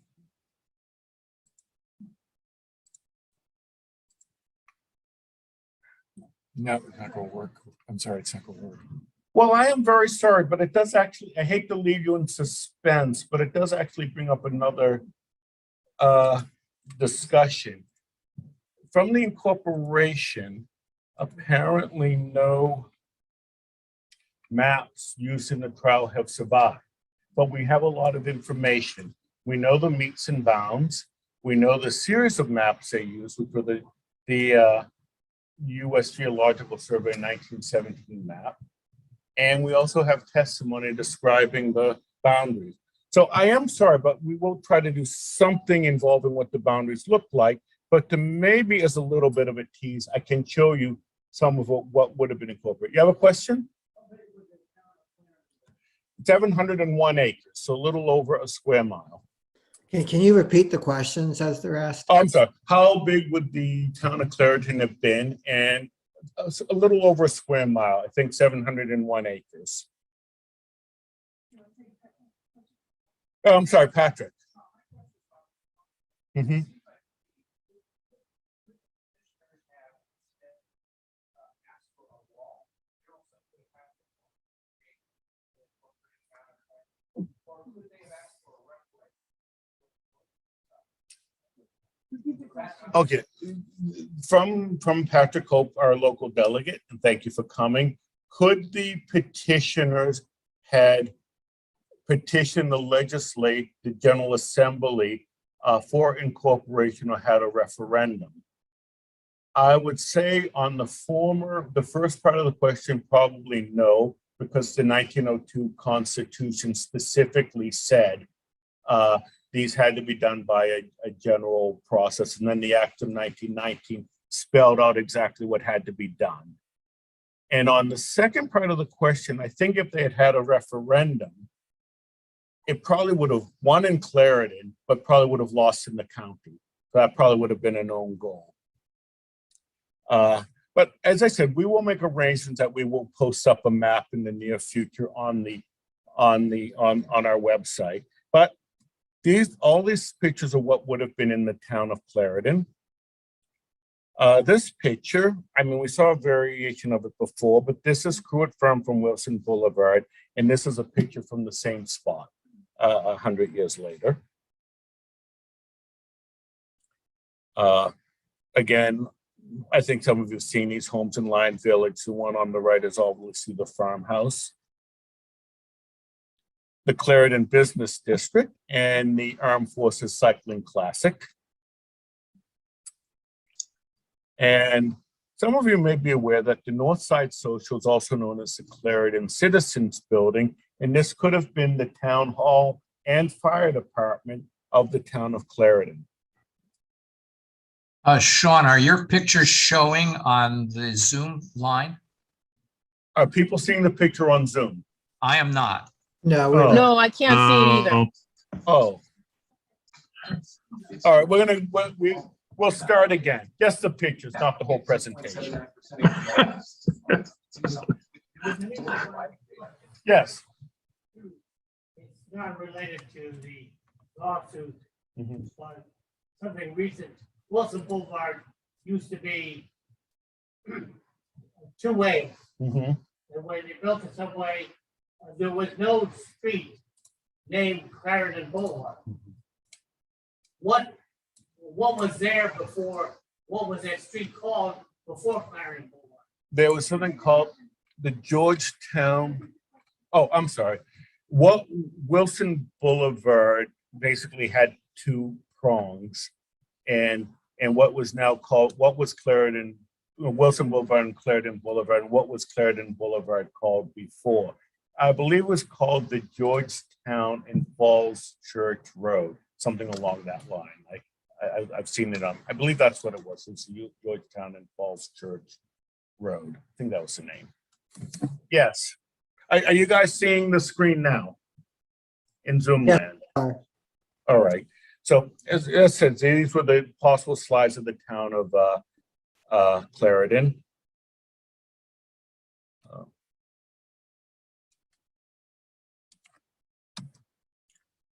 No, it's not going to work. I'm sorry, it's not going to work. Well, I am very sorry, but it does actually, I hate to leave you in suspense, but it does actually bring up another discussion. From the incorporation, apparently no maps used in the trial have survived, but we have a lot of information. We know the meets and bounds. We know the series of maps they used, which were the U.S. Geological Survey 1917 map. And we also have testimony describing the boundaries. So I am sorry, but we will try to do something involving what the boundaries look like. But to maybe as a little bit of a tease, I can show you some of what would have been incorporated. You have a question? 701 acres, so a little over a square mile. Can you repeat the questions as they're asked? Oh, I'm sorry. How big would the town of Clarendon have been? And a little over a square mile, I think 701 acres. Oh, I'm sorry, Patrick. Okay, from Patrick Hope, our local delegate, and thank you for coming. Could the petitioners had petitioned the General Assembly for incorporation or had a referendum? I would say on the first part of the question, probably no, because the 1902 Constitution specifically said these had to be done by a general process. And then the Act of 1919 spelled out exactly what had to be done. And on the second part of the question, I think if they had had a referendum, it probably would have won in Clarendon, but probably would have lost in the county. That probably would have been a known goal. But as I said, we will make arrangements that we will post up a map in the near future on our website. But all these pictures are what would have been in the town of Clarendon. This picture, I mean, we saw a variation of it before, but this is Cruitt Farm from Wilson Boulevard, and this is a picture from the same spot 100 years later. Again, I think some of you have seen these homes in Lion Village. The one on the right is obviously the farmhouse. The Clarendon Business District and the Armed Forces Cycling Classic. And some of you may be aware that the North Side Social is also known as the Clarendon Citizens Building, and this could have been the town hall and fire department of the town of Clarendon. Sean, are your pictures showing on the Zoom line? Are people seeing the picture on Zoom? I am not. No, No, I can't see it either. Oh. All right, we'll start again. Just the pictures, not the whole presentation. Yes. It's not related to the lawsuit, but something recent. Wilson Boulevard used to be two ways. And when they built the subway, there was no street named Clarendon Boulevard. What was there before? What was that street called before Clarendon Boulevard? There was something called the Georgetown, oh, I'm sorry. What Wilson Boulevard basically had two prongs, and what was now called, what was Clarendon, Wilson Boulevard and Clarendon Boulevard, and what was Clarendon Boulevard called before. I believe it was called the Georgetown and Falls Church Road, something along that line. I've seen it on, I believe that's what it was. It's the Georgetown and Falls Church Road. I think that was the name. Yes. Are you guys seeing the screen now in Zoom Yeah. land? All right. So as I said, these were the possible slides of the town of Clarendon.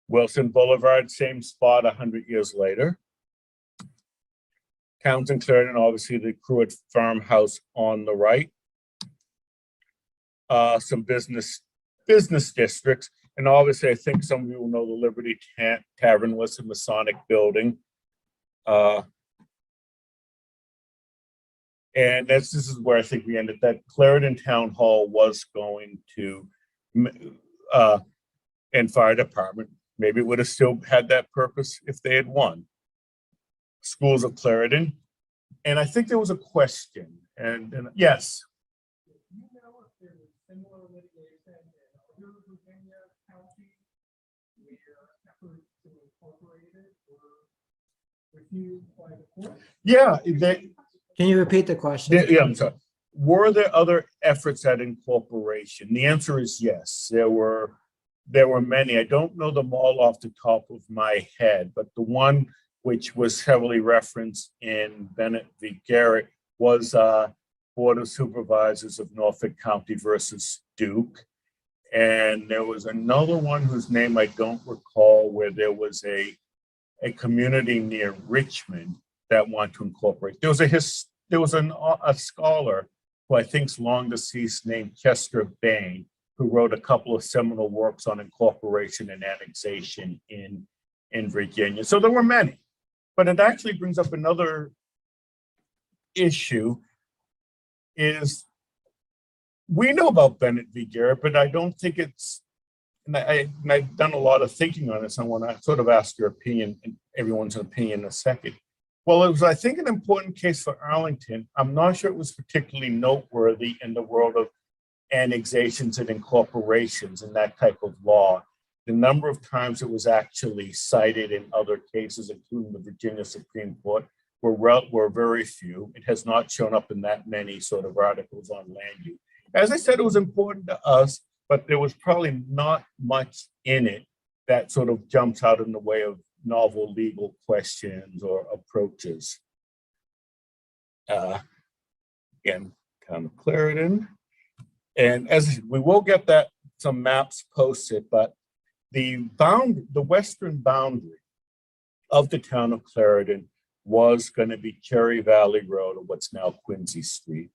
Wilson Boulevard, same spot 100 years later. Towns in Clarendon, obviously the Cruitt farmhouse on the right. Some business districts. And obviously, I think some of you will know the Liberty Tavern was the Masonic building. And this is where I think we ended, that Clarendon Town Hall was going to, and fire department, maybe it would have still had that purpose if they had won. Schools of Clarendon. And I think there was a question, and yes. Yeah, Can you repeat the question? yeah, I'm sorry. Were there other efforts at incorporation? The answer is yes. There were many. I don't know them all off the top of my head, but the one which was heavily referenced in Bennett v. Garrett was Board of Supervisors of Norfolk County versus Duke. And there was another one whose name I don't recall, where there was a community near Richmond that wanted to incorporate. There was a scholar who I think's long deceased named Chester Bain, who wrote a couple of seminal works on incorporation and annexation in Virginia. So there were many, but it actually brings up another issue. Is we know about Bennett v. Garrett, but I don't think it's, and I've done a lot of thinking on this. I want to sort of ask your opinion and everyone's opinion in a second. Well, it was, I think, an important case for Arlington. I'm not sure it was particularly noteworthy in the world of annexations and incorporations and that type of law. The number of times it was actually cited in other cases, including the Virginia Supreme Court, were very few. It has not shown up in that many sort of articles on land use. As I said, it was important to us, but there was probably not much in it that sort of jumps out in the way of novel legal questions or approaches. Again, Town of Clarendon. And as we will get that some maps posted, but the western boundary of the town of Clarendon was going to be Cherry Valley Road, or what's now Quincy Street.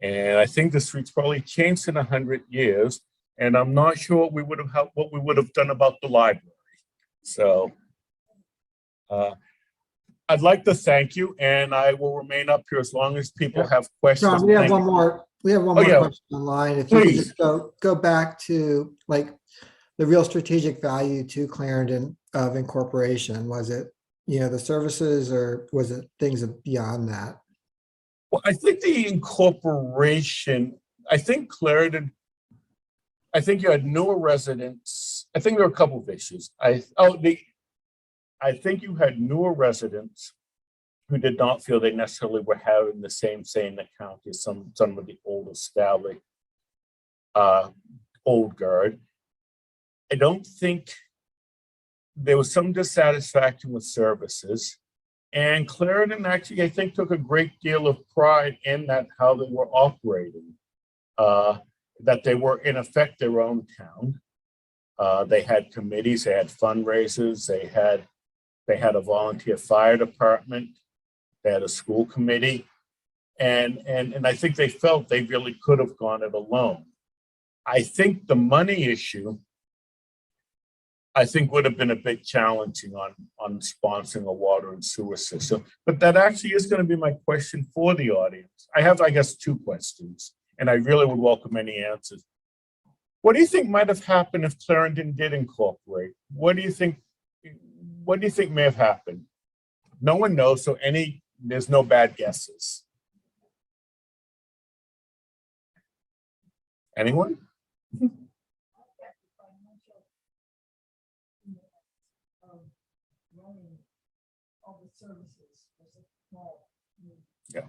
And I think the street's probably changed in 100 years. And I'm not sure what we would have done about the library. So I'd like to thank you, and I will remain up here as long as people have questions. John, we have one more. We have one more yeah. question online. If you could Please. just go back to like the real strategic value to Clarendon of incorporation. Was it, the services, or was it things beyond that? Well, I think the incorporation, I think Clarendon, I think you had newer residents. I think there were a couple of issues. I think you had newer residents who did not feel they necessarily were having the same say in the county as some of the old established old guard. I don't think there was some dissatisfaction with services, and Clarendon actually, I think, took a great deal of pride in that, how they were operating, that they were in effect their own town. They had committees, they had fundraisers, they had a volunteer fire department, they had a school committee, and I think they felt they really could have gone it alone. I think the money issue, I think, would have been a bit challenging on sponsoring a water and sewer system. But that actually is going to be my question for the audience. I have, I guess, two questions. and I really would welcome any answers. What do you think might have happened if Clarendon did incorporate? What do you think may have happened? No one knows, so there's no bad guesses. Anyone? Yeah.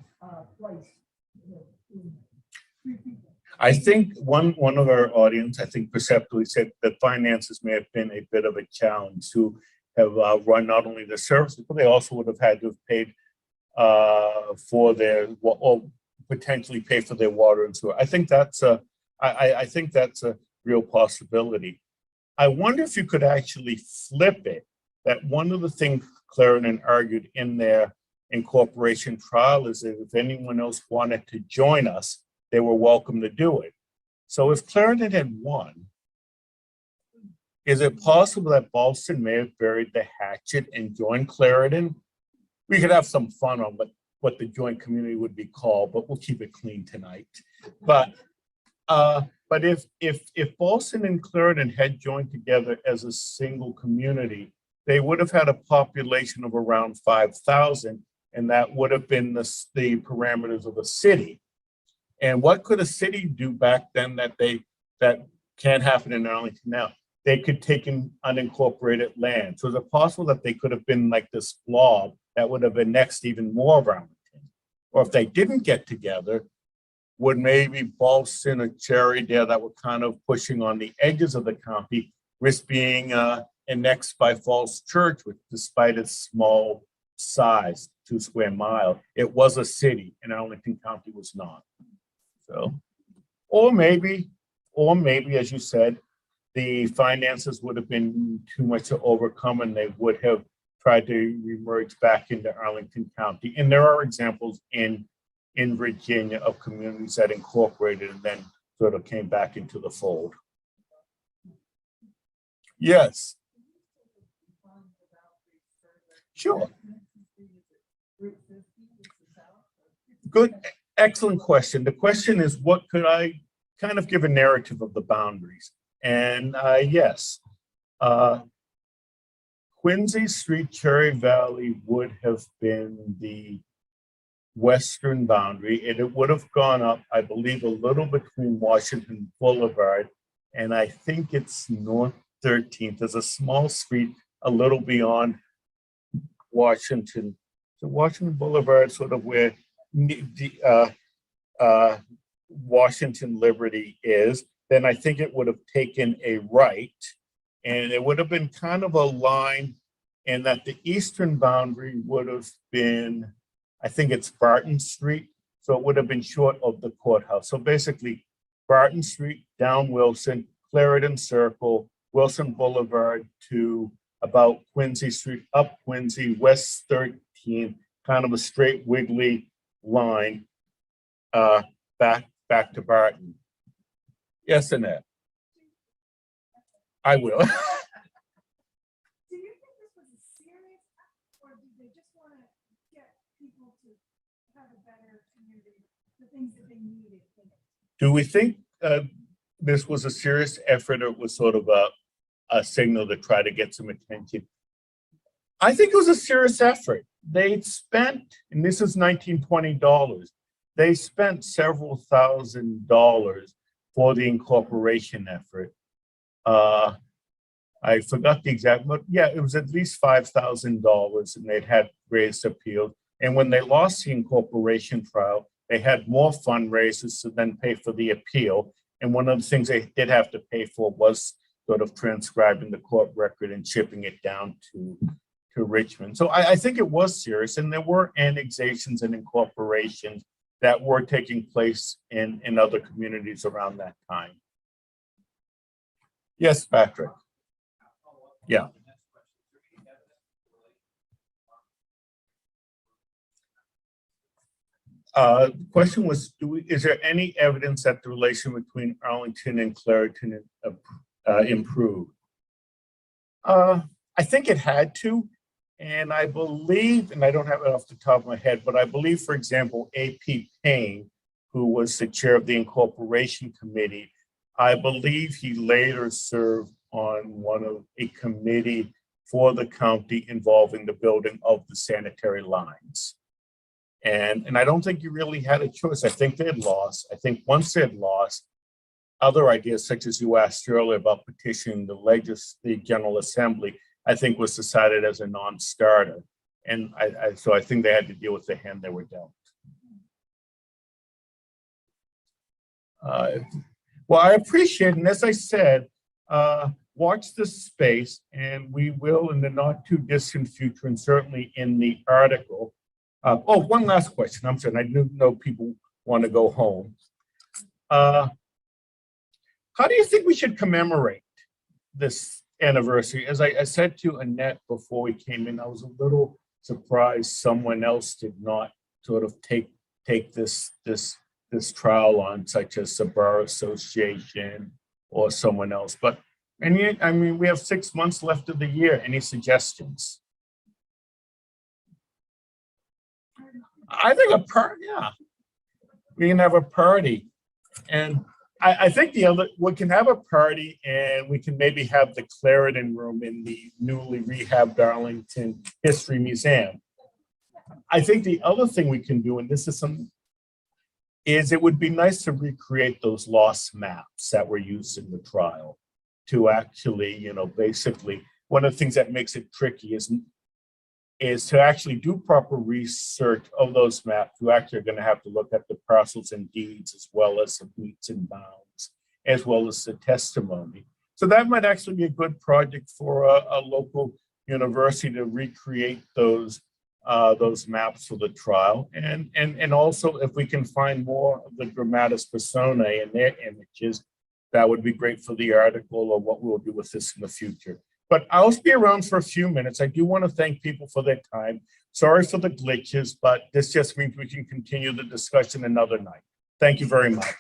I think one of our audience, I think perceptually said that finances may have been a bit of a challenge to have run not only the services, but they also would have had to have paid for their, or potentially pay for their water and sewer. I think that's a real possibility. I wonder if you could actually flip it, that one of the things Clarendon argued in their incorporation trial is that if anyone else wanted to join us, they were welcome to do it. So if Clarendon had won, is it possible that Ballston may have buried the hatchet and joined Clarendon? We could have some fun on what the joint community would be called, but we'll keep it clean tonight. But if Ballston and Clarendon had joined together as a single community, they would have had a population of around 5,000, and that would have been the parameters of a city. And what could a city do back then that can't happen in Arlington now? They could take in unincorporated land. So is it possible that they could have been like this blob that would have annexed even more of Arlington? Or if they didn't get together, would maybe Ballston or Cherrydale that were kind of pushing on the edges of the county risk being annexed by Falls Church, which despite its small size, 2 square miles, it was a city and Arlington County was not. So, or maybe, as you said, the finances would have been too much to overcome and they would have tried to emerge back into Arlington County. And there are examples in Virginia of communities that incorporated and then sort of came back into the fold. Yes. Sure. Good, excellent question. The question is, what could I kind of give a narrative of the boundaries? And yes, Quincy Street, Cherry Valley would have been the western boundary, and it would have gone up, I believe, a little between Washington Boulevard, and I think it's North 13th. There's a small street a little beyond Washington. So Washington Boulevard, sort of where the Washington Liberty is. Then I think it would have taken a right, and it would have been kind of a line, and that the eastern boundary would have been, I think it's Barton Street. So it would have been short of the courthouse. So basically Barton Street, down Wilson, Clarendon Circle, Wilson Boulevard to about Quincy Street, up Quincy, West 13th, kind of a straight wiggly line back to Barton. Yes, Annette. I will. Do you think this was a serious act, or did they just want to get people to have a better community, the things that they needed? Do we think this was a serious effort, or it was sort of a signal to try to get some attention? I think it was a serious effort. They spent, and this is $1920, they spent several $1,000s for the incorporation effort. I forgot the exact, but yeah, it was at least $5,000, and they'd had raised appeals. And when they lost the incorporation trial, they had more fundraisers to then pay for the appeal. And one of the things they did have to pay for was sort of transcribing the court record and shipping it down to Richmond. So I think it was serious, and there were annexations and incorporations that were taking place in other communities around that time. Yes, Patrick. Yeah. The question was, is there any evidence that the relation between Arlington and Clarendon improved? I think it had to. And I believe, and I don't have it off the top of my head, but I believe, for example, A.P. Payne, who was the chair of the incorporation committee. I believe he later served on a committee for the county involving the building of the sanitary lines. And I don't think you really had a choice. I think they had lost. I think once they had lost, other ideas such as you asked earlier about petitioning the General Assembly, I think was decided as a non-starter. And so I think they had to deal with the hand they were dealt. Well, I appreciate it. And as I said, watch this space, and we will in the not too distant future, and certainly in the article. Oh, one last question. I'm sorry, I do know people want to go home. How do you think we should commemorate this anniversary? As I said to Annette before we came in, I was a little surprised someone else did not sort of take this trial on, such as the Bar Association or someone else. But I mean, we have 6 months left of the year. Any suggestions? I think a party, yeah. We can have a party. And I think we can have a party, and we can maybe have the Clarendon room in the newly rehabbed Arlington History Museum. I think the other thing we can do, and this is it would be nice to recreate those lost maps that were used in the trial to actually, basically, one of the things that makes it tricky is to actually do proper research of those maps. You actually are going to have to look at the parcels and deeds, as well as the meets and bounds, as well as the testimony. So that might actually be a good project for a local university to recreate those maps for the trial. And also, if we can find more of the dramatis personae and their images, that would be great for the article or what we'll do with this in the future. But I'll be around for a few minutes. I do want to thank people for their time. Sorry for the glitches, but this just means we can continue the discussion another night. Thank you very much.